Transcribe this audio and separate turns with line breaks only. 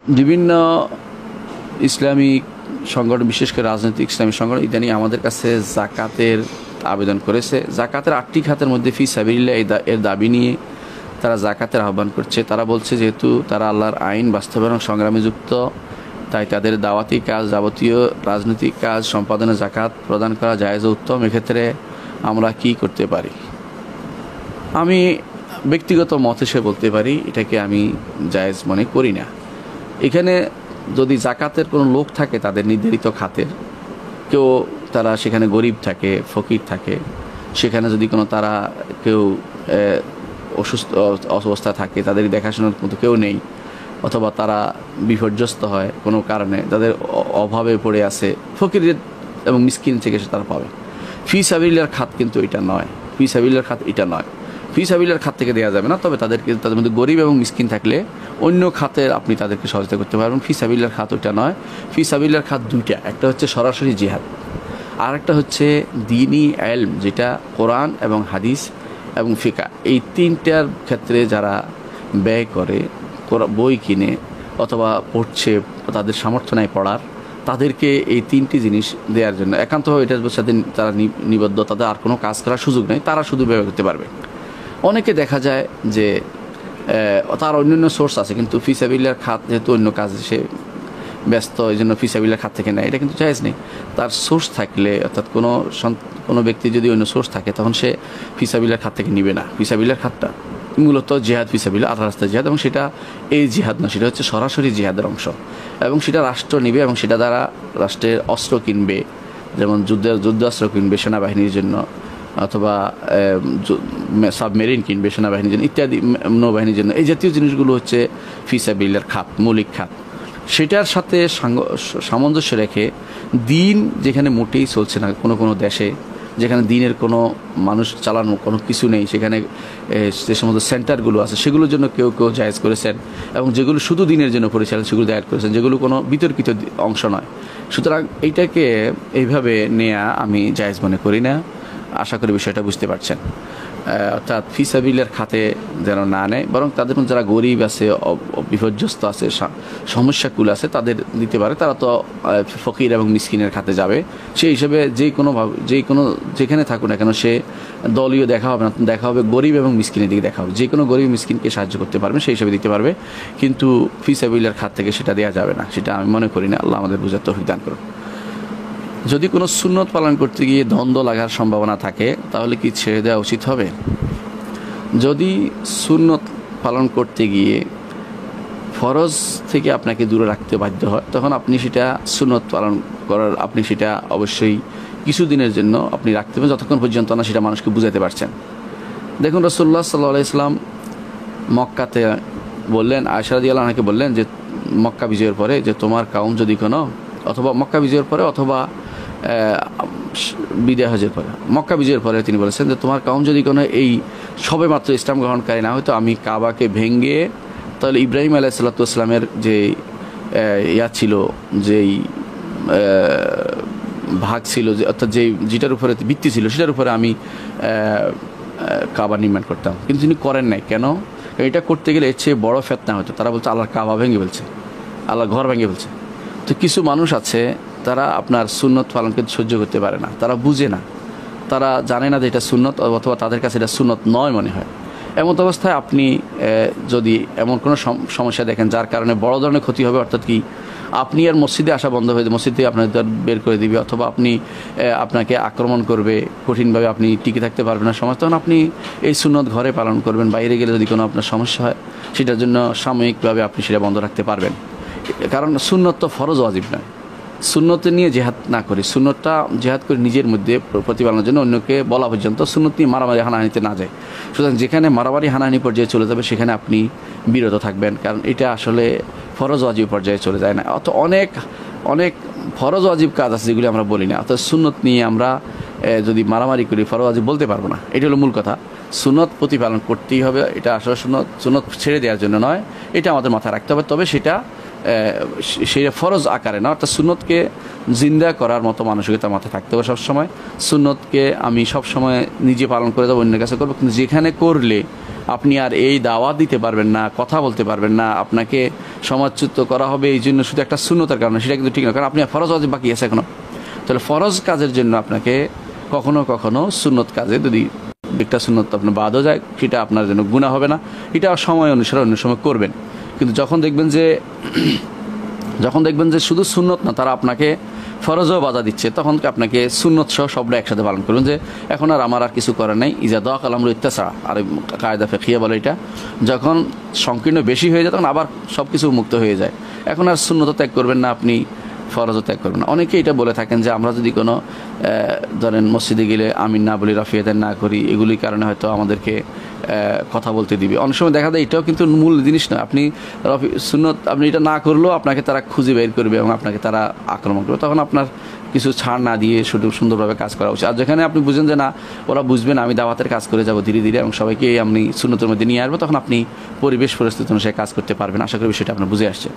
বিভিন্ন ইসলামিক সংগঠন, বিশেষ করে রাজনৈতিক ইসলামিক সংগঠন ইদানিং আমাদের কাছে জাকাতের আবেদন করেছে। জাকাতের 8টি খাতের মধ্যে ফি সাবিলিল্লাহ এর দাবি নিয়ে তারা জাকাতের আহ্বান করছে। তারা বলছে যেহেতু তারা আল্লাহর আইন বাস্তবায়ন সংগ্রামে যুক্ত, তাই তাদের দাওয়াতি কাজ, যাবতীয় রাজনৈতিক কাজ সম্পাদনে জাকাত প্রদান করা জায়েজ ও উত্তম। এক্ষেত্রে আমরা কি করতে পারি? আমি ব্যক্তিগত মত হিসেবে বলতে পারি এটাকে আমি জায়েজ মনে করি না। এখানে যদি জাকাতের কোনো লোক থাকে তাদের নির্ধারিত খাতের, কেউ তারা সেখানে গরিব থাকে, ফকির থাকে, সেখানে যদি কোনো তারা কেউ অসুস্থ অবস্থা থাকে, তাদের দেখাশোনার মতো কেউ নেই, অথবা তারা বিপর্যস্ত হয় কোনো কারণে, তাদের অভাবে পড়ে আছে, ফকির এবং মিসকিন থেকে সে তারা পাবে। ফি সাবিলিল্লাহর খাত কিন্তু এটা নয়, ফি সাবিলিল্লাহর খাত এটা নয়। ফি সাবিলিল্লাহর খাত থেকে দেওয়া যাবে না, তবে তাদের মধ্যে গরিব এবং মিসকিন থাকলে অন্য খাতের আপনি তাদেরকে সহযোগিতা করতে পারবেন। ফি সাবিলিল্লাহর খাত ওইটা নয়। ফি সাবিলিল্লাহর খাত দুইটা, একটা হচ্ছে সরাসরি জিহাদ, আর একটা হচ্ছে দ্বীনি ইলম, যেটা কোরআন এবং হাদিস এবং ফিকা, এই তিনটার ক্ষেত্রে যারা ব্যয় করে, বই কিনে অথবা পড়ছে, তাদের সামর্থ্য নাই পড়ার, তাদেরকে এই তিনটি জিনিস দেওয়ার জন্য একান্তভাবে এটার সাথে তারা নিবদ্ধ, তাদের আর কোনো কাজ করার সুযোগ নেই, তারা শুধু ব্যয় করতে পারবে। অনেকে দেখা যায় যে তার অন্যান্য সোর্স আছে, কিন্তু ফি সাবিলিল্লাহর খাত যেহেতু অন্য কাজে সে ব্যস্ত, এই জন্য ফি সাবিলিল্লাহর খাত থেকে নেয়, এটা কিন্তু জায়েজ নেই। তার সোর্স থাকলে, অর্থাৎ কোনো ব্যক্তি যদি অন্য সোর্স থাকে, তখন সে ফি সাবিলিল্লাহর খাত থেকে নিবে না। ফি সাবিলিল্লাহর খাতটা মূলত জিহাদ ফি সাবিলিল্লাহ, আল্লাহর রাস্তায় জিহাদ, এবং সেটা এই জিহাদ না, সেটা হচ্ছে সরাসরি জিহাদের অংশ, এবং সেটা রাষ্ট্র নিবে এবং সেটা দ্বারা রাষ্ট্রের অস্ত্র কিনবে, যেমন যুদ্ধাস্ত্র কিনবে সেনাবাহিনীর জন্য, অথবা সাবমেরিন কিনবে সেনাবাহিনীর জন্য, ইত্যাদি নৌবাহিনীর জন্য। এই জাতীয় জিনিসগুলো হচ্ছে ফি সাবিলিল্লাহর খাত, মৌলিক খাত। সেটার সাথে সামঞ্জস্য রেখে দিন যেখানে মোটেই চলছে না, কোনো দেশে যেখানে দিনের কোনো মানুষ চালানো কোনো কিছু নেই, সেখানে যে সমস্ত সেন্টারগুলো আছে সেগুলোর জন্য কেউ কেউ জায়েজ করেছেন, এবং যেগুলো শুধু দিনের জন্য পরিচালিত সেগুলো জায়েজ করেছেন, যেগুলো কোনো বিতর্কিত অংশ নয়। সুতরাং এইটাকে এইভাবে নেওয়া আমি জায়েজ মনে করি না। আশা করি বিষয়টা বুঝতে পারছেন। অর্থাৎ ফি সাবিলিল্লাহর খাতে যেন না নেয়, বরং তাদের মধ্যে যারা গরিব আছে, বিপর্যস্ত আছে, সমস্যাকুল আছে, তাদের দিতে পারে। তারা তো ফকির এবং মিসকিনের খাতে যাবে। সেই হিসেবে যেখানে থাকুক না কেন, সে দলীয় দেখা হবে না, দেখা হবে গরিব এবং মিসকিনের দিকে দেখা হবে। যে কোনো গরিব মিসকিনকে সাহায্য করতে পারবে, সেই হিসেবে দিতে পারবে, কিন্তু ফি সাবিলিল্লাহর খাত থেকে সেটা দেওয়া যাবে না। সেটা আমি মনে করি না। আল্লাহ আমাদের বুঝার তৌফিক দান করুন। যদি কোনো সুন্নত পালন করতে গিয়ে দ্বন্দ্ব লাগার সম্ভাবনা থাকে, তাহলে কি ছেড়ে দেওয়া উচিত হবে? যদি সুন্নত পালন করতে গিয়ে ফরজ থেকে আপনাকে দূরে রাখতে বাধ্য হয়, তখন আপনি সেটা সুন্নত পালন আপনি সেটা অবশ্যই কিছুদিনের জন্য আপনি রাখতে পারেন, যতক্ষণ পর্যন্ত না সেটা মানুষকে বুঝাতে পারছেন। দেখুন, রাসূলুল্লাহ সাল্লাল্লাহু আলাইহি ওয়াসাল্লাম মক্কাতে বললেন, আয়েশা রাদিয়াল্লাহু আনহাকে বললেন যে মক্কা বিজয়ের পরে, যে তোমার কাউম যদি কোনো, অথবা মক্কা বিজয়ের পরে অথবা বিদায় হজের পরে, মক্কা বিজয়ের পরে তিনি বলেছেন যে তোমার কাউম যদি কোনো এই সবে মাত্র ইসলাম গ্রহণকারী না হয়তো, আমি কাবাকে ভেঙে, তাহলে ইব্রাহিম আলাইহিস সালাতু ওয়াস সালামের যে ছিল, যেই ভাগ ছিল, অর্থাৎ যেটার উপরে ভিত্তি ছিল, সেটার উপরে আমি কাবা নির্মাণ করতাম। কিন্তু তিনি করেন নাই। কেন? এটা করতে গেলে এর চেয়ে বড় ফিতনা হতো। তারা বলছে আল্লাহর কাবা ভেঙে ফেলছে, আল্লাহর ঘর ভেঙে ফেলছে। তো কিছু মানুষ আছে, তারা আপনার সুন্নত পালনকে সহ্য করতে পারে না, তারা বুঝে না, তারা জানে না যে এটা সুন্নত, অথবা তাদের কাছে এটা সুন্নত নয় মনে হয়। এমন অবস্থায় আপনি যদি এমন কোনো সমস্যা দেখেন যার কারণে বড় ধরনের ক্ষতি হবে, অর্থাৎ কি আপনি আর মসজিদে আসা বন্ধ হয়ে যাবে, মসজিদ থেকে আপনার বের করে দিবে, অথবা আপনাকে আক্রমণ করবে কঠিনভাবে, আপনি টিকে থাকতে পারবেন না সমাজ, তখন আপনি এই সুন্নত ঘরে পালন করবেন। বাইরে গেলে যদি কোনো আপনার সমস্যা হয়, সেটার জন্য সাময়িকভাবে আপনি সেটা বন্ধ রাখতে পারবেন। কারণ সুন্নত তো ফরজ ওয়াজিব নয়। সুন্নতে নিয়ে জেহাদ না করি, সুন্নতটা জেহাদ করে নিজের মধ্যে প্রতিপালনের জন্য, অন্যকে বলা পর্যন্ত, সুন্নত নিয়ে মারামারি হানাহানিতে না যায়। সুতরাং যেখানে মারামারি হানাহানি পর্যায়ে চলে যাবে, সেখানে আপনি বিরত থাকবেন, কারণ এটা আসলে ফরজ ওয়াজিব পর্যায়ে চলে যায় না। অত অনেক ফরজ ওয়াজিব কাজ আছে যেগুলি আমরা বলি না। অর্থাৎ সুন্নত নিয়ে আমরা যদি মারামারি করি, ফরজ ওয়াজিব বলতে পারবো না। এটা হলো মূল কথা। সুন্নত প্রতিপালন করতেই হবে। এটা আসলে সুন্নত ছেড়ে দেওয়ার জন্য নয়, এটা আমাদের মাথায় রাখতে হবে। তবে সেটা সেই ফরজ আকারে না, অর্থাৎ সুন্নতকে জিন্দা করার মতো মানসিকতা মাথায় থাকতে হবে সবসময়। সুন্নতকে আমি সবসময় নিজে পালন করে দেবো, অন্যের কাছে করবো, কিন্তু যেখানে করলে আপনি আর এই দাওয়াত দিতে পারবেন না, কথা বলতে পারবেন না, আপনাকে সমাজচ্যুত করা হবে এই জন্য শুধু একটা শূন্যতার কারণে, সেটা কিন্তু ঠিক না। কারণ আপনি ফরজ ওয়াজিব বাকি আছে এখনো। তাহলে ফরজ কাজের জন্য আপনাকে কখনো কখনো সুন্নত কাজে যদি একটা সুন্নত আপনার বাদও যায়, সেটা আপনার জন্য গুনাহ হবে না। এটা সময় অনুসারে অন্য সময় করবেন। কিন্তু যখন দেখবেন যে শুধু সুন্নত না, তারা আপনাকে ফরজও বাধা দিচ্ছে, তখন আপনাকে সুন্নত সহ সবটা একসাথে পালন করবেন। যে এখন আর আমার আর কিছু করার নেই, ইজা দোয়া কালামরু ইত্তাসা, আর কায়দা ফিকহিয়া বলে এটা, যখন সংকীর্ণ বেশি হয়ে যায় তখন আবার সব কিছু মুক্ত হয়ে যায়। এখন আর সুন্নত ত্যাগ করবেন না আপনি, ফরজও ত্যাগ করবেন না। অনেকে এটা বলে থাকেন যে আমরা যদি কোনো ধরেন মসজিদে গেলে আমিন না বলি, রাফিয়াতেন না করি, এগুলির কারণে হয়তো আমাদেরকে কথা বলতে দিবে। অনেক সময় দেখা যায় এটাও কিন্তু মূল জিনিস না। আপনি সুন্নত আপনি এটা না করলেও আপনাকে তারা খুঁজে বের করবে এবং আপনাকে তারা আক্রমণ করবে, তখন আপনার কিছু ছাড় না দিয়ে শুধু সুন্দরভাবে কাজ করা উচিত। আর যেখানে আপনি বুঝেন যে না, ওরা বুঝবে না, আমি দাওয়াতের কাজ করে যাব ধীরে ধীরে এবং সবাইকে আমি সুন্নতের মধ্যে নিয়ে আসবো, তখন আপনি পরিবেশ পরিস্থিতি অনুসারে কাজ করতে পারবেন। আশা করি বিষয়টা আপনার বুঝে আসছে।